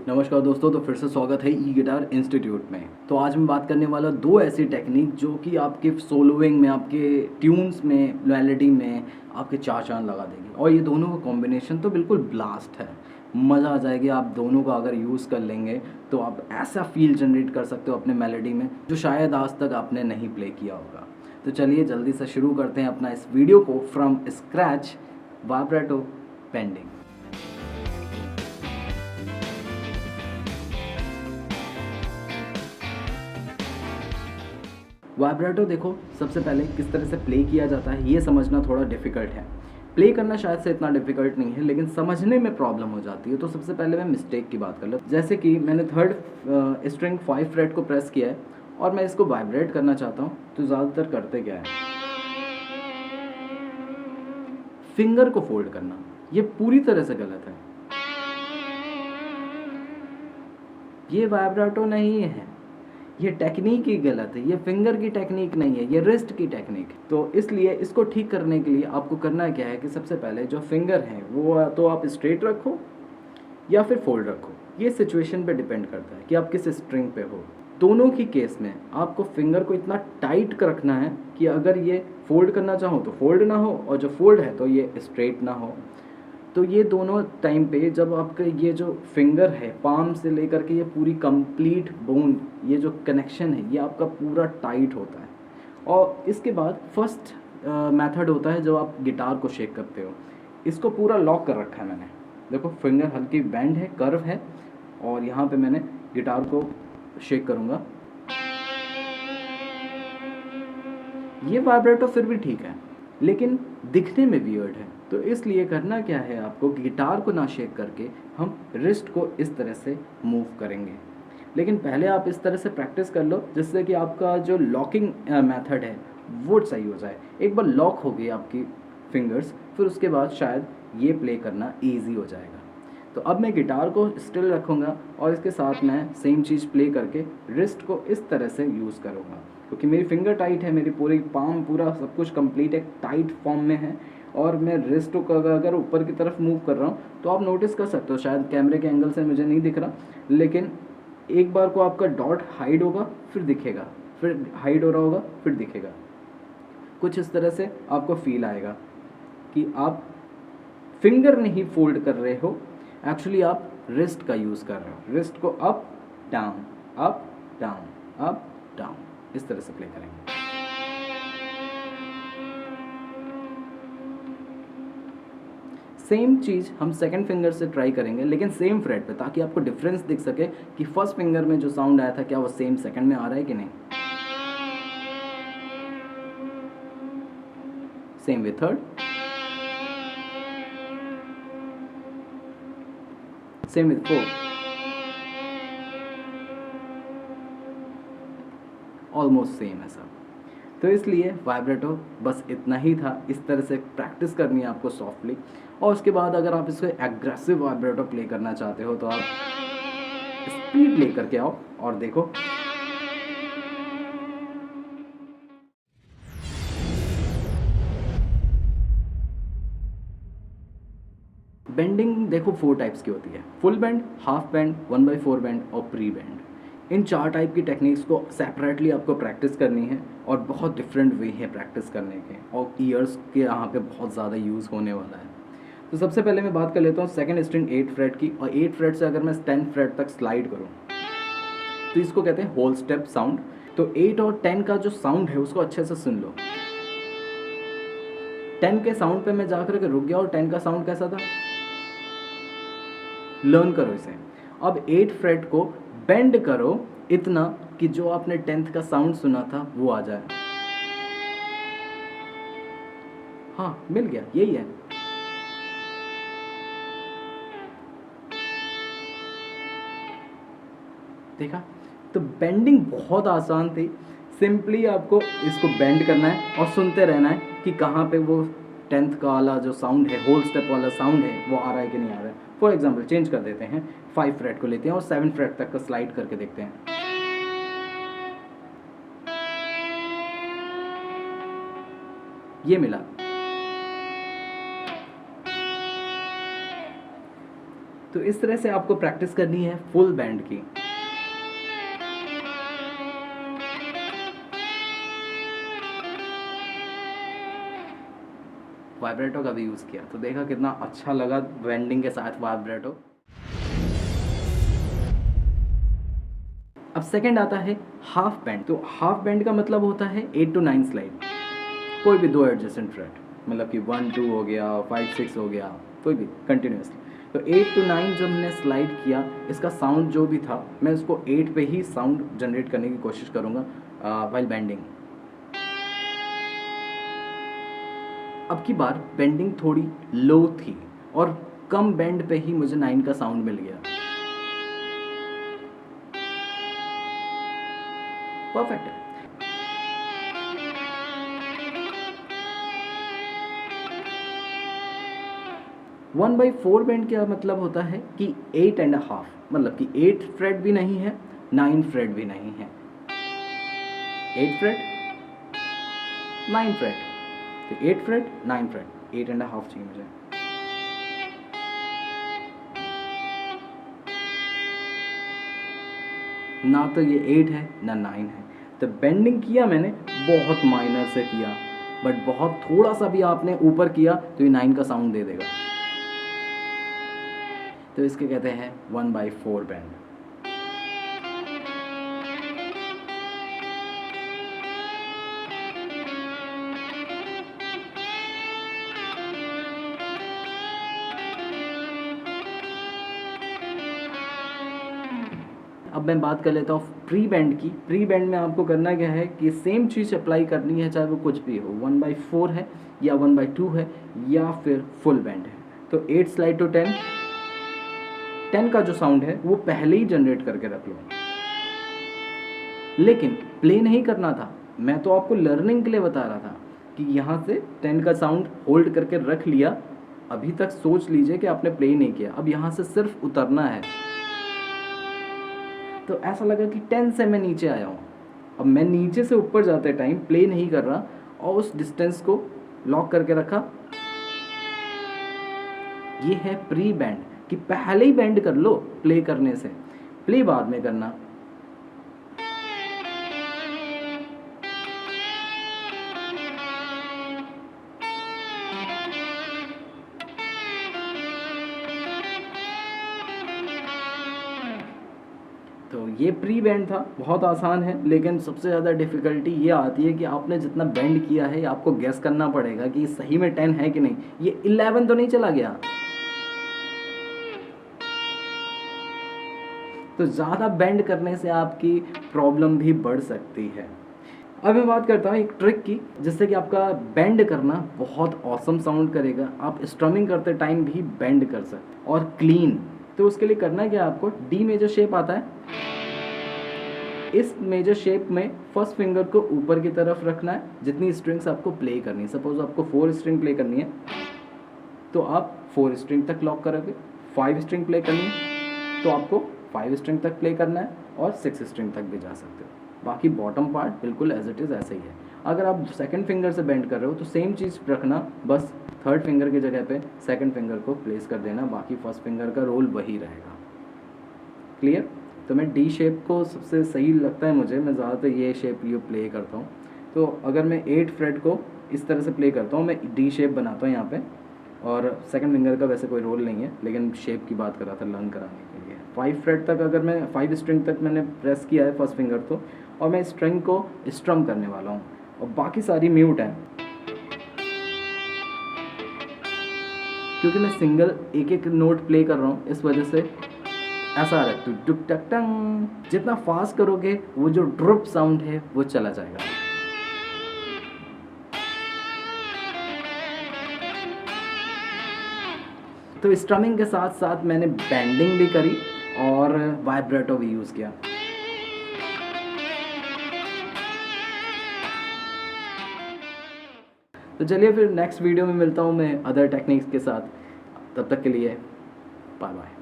नमस्कार दोस्तों, तो फिर से स्वागत है ई गिटार इंस्टीट्यूट में। तो आज मैं बात करने वाला दो ऐसी टेक्निक जो कि आपके सोलोइंग में, आपके ट्यून्स में, मेलोडी में आपके चार चांद लगा देगी। और ये दोनों का कॉम्बिनेशन तो बिल्कुल ब्लास्ट है। मज़ा आ जाएगी। आप दोनों का अगर यूज़ कर लेंगे तो आप ऐसा फील जनरेट कर सकते हो अपने मेलोडी में जो शायद आज तक आपने नहीं प्ले किया होगा। तो चलिए जल्दी से शुरू करते हैं अपना इस वीडियो को from scratch, vibrato pending. Vibrato देखो, सबसे पहले किस तरह से प्ले किया जाता है ये समझना थोड़ा डिफ़िकल्ट है। प्ले करना शायद से इतना डिफ़िकल्ट नहीं है, लेकिन समझने में प्रॉब्लम हो जाती है। तो सबसे पहले मैं मिस्टेक की बात कर लूँ। जैसे कि मैंने थर्ड स्ट्रिंग 5 फ्रेट को प्रेस किया है और मैं इसको वाइब्रेट करना चाहता हूँ, तो ज़्यादातर करते क्या है, फिंगर को फोल्ड करना। ये पूरी तरह से गलत है। ये वाइब्रेटो नहीं है, ये टेक्निक ही गलत है। ये फिंगर की टेक्निक नहीं है, ये रिस्ट की टेक्निक है। तो इसलिए इसको ठीक करने के लिए आपको करना क्या है कि सबसे पहले जो फिंगर है वो तो आप स्ट्रेट रखो या फिर फोल्ड रखो। ये सिचुएशन पे डिपेंड करता है कि आप किस स्ट्रिंग पे हो। दोनों की केस में आपको फिंगर को इतना टाइट रखना है कि अगर ये फोल्ड करना चाहो तो फोल्ड ना हो, और जो फोल्ड है तो ये स्ट्रेट ना हो। तो ये दोनों टाइम पे जब आपका ये जो फिंगर है, पाम से लेकर के ये पूरी कंप्लीट बोन, ये जो कनेक्शन है ये आपका पूरा टाइट होता है। और इसके बाद फर्स्ट मेथड होता है जब आप गिटार को शेक करते हो। इसको पूरा लॉक कर रखा है मैंने। देखो फिंगर हल्की बेंड है, कर्व है, और यहाँ पे मैंने गिटार को शेक करूँगा। ये वाइब्रेटो फिर भी ठीक है, लेकिन दिखने में वियर्ड है। तो इसलिए करना क्या है आपको, गिटार को ना शेक करके हम रिस्ट को इस तरह से मूव करेंगे। लेकिन पहले आप इस तरह से प्रैक्टिस कर लो जिससे कि आपका जो लॉकिंग मेथड है वो सही हो जाए। एक बार लॉक हो गई आपकी फिंगर्स, फिर उसके बाद शायद ये प्ले करना ईजी हो जाएगा। तो अब मैं गिटार को स्टिल रखूँगा और इसके साथ मैं सेम चीज़ प्ले करके रिस्ट को इस तरह से यूज़ करूँगा, क्योंकि मेरी फिंगर टाइट है, मेरी पूरी पाम, पूरा सब कुछ कंप्लीट एक टाइट फॉर्म में है। और मैं रिस्ट को अगर ऊपर की तरफ मूव कर रहा हूँ तो आप नोटिस कर सकते हो, शायद कैमरे के एंगल से मुझे नहीं दिख रहा, लेकिन एक बार को आपका डॉट हाइड होगा फिर दिखेगा, फिर हाइड हो रहा होगा फिर दिखेगा। कुछ इस तरह से आपको फील आएगा कि आप फिंगर नहीं फोल्ड कर रहे हो, एक्चुअली आप रिस्ट का यूज़ कर रहे हो। रिस्ट को up down, up down, up down, इस तरह से प्ले करेंगे। सेम चीज़ हम सेकंड फिंगर से ट्राई करेंगे, लेकिन सेम फ्रेट पे, ताकि आपको डिफरेंस दिख सके कि फर्स्ट फिंगर में जो साउंड आया था क्या वो सेम सेकंड में आ रहा है कि नहीं। Same with third, same with fourth, almost same है सब। तो इसलिए वाइब्रेटो बस इतना ही था। इस तरह से प्रैक्टिस करनी है आपको सॉफ्टली, और उसके बाद अगर आप इसको एग्रेसिव वाइब्रेटो प्ले करना चाहते हो तो आप स्पीड लेकर के आओ और देखो। बेंडिंग देखो 4 टाइप्स की होती है, full bend, half bend, 1/4 bend और प्री बेंड। इन 4 टाइप की टेक्निक्स को सेपरेटली आपको प्रैक्टिस करनी है, और बहुत डिफरेंट वे है प्रैक्टिस करने के, और ईयर्स के यहाँ पे बहुत ज़्यादा यूज़ होने वाला है। तो सबसे पहले मैं बात कर लेता हूँ सेकंड स्ट्रिंग 8 फ्रेट की, और 8 फ्रेट से अगर मैं 10 फ्रेट तक स्लाइड करूँ तो इसको कहते हैं होल स्टेप साउंड। तो 8 और 10 का जो साउंड है उसको अच्छे से सुन लो। 10 के साउंड पे मैं जाकर के रुक गया, और 10 का साउंड कैसा था, लर्न करो इसे। अब 8 फ्रेट को बेंड करो इतना कि जो आपने 10th का साउंड सुना था वो आ जाए। हाँ, मिल गया, यही है। देखा, तो बेंडिंग बहुत आसान थी। सिंपली आपको इसको बेंड करना है और सुनते रहना है कि कहाँ पे वो 10th का वाला जो साउंड है, होल स्टेप वाला साउंड है, वो आ रहा है कि नहीं आ रहा है। फॉर एग्जाम्पल चेंज कर देते हैं, 5 फ्रेट को लेते हैं और 7 फ्रेट तक का स्लाइड करके देखते हैं। ये मिला। तो इस तरह से आपको प्रैक्टिस करनी है फुल बैंड की। वाइब्रेटो का भी यूज़ किया तो देखा कितना अच्छा लगा बेंडिंग के साथ वाइब्रेटो। अब सेकंड आता है हाफ बैंड। तो हाफ बैंड का मतलब होता है 8 to 9 स्लाइड, कोई भी 2 एडजेसेंट फ्रेट, मतलब कि 1 2 हो गया, 5 6 हो गया, कोई भी कंटिन्यूसली। तो 8 to 9 जब मैंने स्लाइड किया, इसका साउंड जो भी था मैं उसको 8 पे ही साउंड जनरेट करने की कोशिश करूँगा वाइल बेंडिंग। अब की बार बेंडिंग थोड़ी लो थी और कम बेंड पे ही मुझे 9 का साउंड मिल गया। परफेक्ट है। वन बाई फोर बैंड का मतलब होता है कि 8.5, मतलब कि 8 फ्रेट भी नहीं है, 9 फ्रेट भी नहीं है। 8 फ्रेट 9 फ्रेट, तो 8 फ्रेट 9 फ्रेट, 8.5 चाहिए मुझे। ना तो ये 8 है ना 9 है। तो बेंडिंग किया मैंने बहुत माइनर से किया, बट बहुत थोड़ा सा भी आपने ऊपर किया तो ये 9 का साउंड दे देगा। तो इसके कहते हैं 1/4 बैंड। अब मैं बात कर लेता हूँ प्री बैंड की। प्री बैंड में आपको करना क्या है कि सेम चीज़ अप्लाई करनी है, चाहे वो कुछ भी हो, 1/4 है या 1/2 है या फिर फुल बैंड है। तो 8 स्लाइड टू 10 का जो साउंड है वो पहले ही जनरेट करके रख लो। लेकिन प्ले नहीं करना था, मैं तो आपको लर्निंग के लिए बता रहा था कि यहाँ से 10 का साउंड होल्ड करके रख लिया। अभी तक सोच लीजिए कि आपने प्ले नहीं किया, अब यहाँ से सिर्फ उतरना है। तो ऐसा लगा कि 10 से मैं नीचे आया हूँ, अब मैं नीचे से ऊपर जाते टाइम प्ले नहीं कर रहा और उस डिस्टेंस को लॉक करके रखा। ये है प्री बैंड कि पहले ही बैंड कर लो प्ले करने से, प्ले बाद में करना। तो ये प्री बैंड था, बहुत आसान है, लेकिन सबसे ज़्यादा डिफ़िकल्टी ये आती है कि आपने जितना बैंड किया है आपको गैस करना पड़ेगा कि सही में 10 है कि नहीं, ये 11 तो नहीं चला गया। तो ज़्यादा बेंड करने से आपकी प्रॉब्लम भी बढ़ सकती है। अब मैं बात करता हूँ एक ट्रिक की, जिससे कि आपका बेंड करना बहुत ऑसम साउंड करेगा। आप स्ट्रमिंग करते टाइम भी बेंड कर सकते और क्लीन। तो उसके लिए करना क्या, आपको डी मेजर शेप आता है, इस मेजर शेप में फर्स्ट फिंगर को ऊपर की तरफ रखना है। जितनी स्ट्रिंग्स आपको प्ले करनी है, सपोज आपको 4 स्ट्रिंग प्ले करनी है तो आप 4 स्ट्रिंग तक लॉक करोगे। 5 स्ट्रिंग प्ले करनी है तो आपको 5 स्ट्रिंग तक प्ले करना है और 6 स्ट्रिंग तक भी जा सकते हो। बाकी बॉटम पार्ट बिल्कुल एज इट इज़ ऐसे ही है। अगर आप सेकंड फिंगर से बेंड कर रहे हो तो सेम चीज़ रखना, बस थर्ड फिंगर की जगह पे सेकंड फिंगर को प्लेस कर देना, बाकी फर्स्ट फिंगर का रोल वही रहेगा। क्लियर? तो मैं डी शेप को सबसे सही लगता है मुझे, मैं ज़्यादातर ये शेप प्ले करता हूँ। तो अगर मैं 8 फ्रेट को इस तरह से प्ले करता हूँ, मैं डी शेप बनाता हूँ यहाँ पे, और सेकंड फिंगर का वैसे कोई रोल नहीं है, लेकिन शेप की बात कर रहा था लर्न कराने के लिए। 5 फ्रेट तक अगर मैं 5 स्ट्रिंग तक मैंने प्रेस किया है फर्स्ट फिंगर तो, और मैं स्ट्रिंग को स्ट्रम करने वाला हूँ और बाकी सारी म्यूट है, क्योंकि मैं सिंगल एक एक नोट प्ले कर रहा हूँ, इस वजह से ऐसा आ रहा है टुक टक टंग। जितना फास्ट करोगे वो जो ड्रॉप साउंड है वो चला जाएगा। तो स्ट्रमिंग के साथ साथ मैंने बैंडिंग भी करी और वाइब्रेटो भी यूज़ किया। तो चलिए फिर नेक्स्ट वीडियो में मिलता हूँ मैं अदर टेक्निक्स के साथ। तब तक के लिए बाय बाय।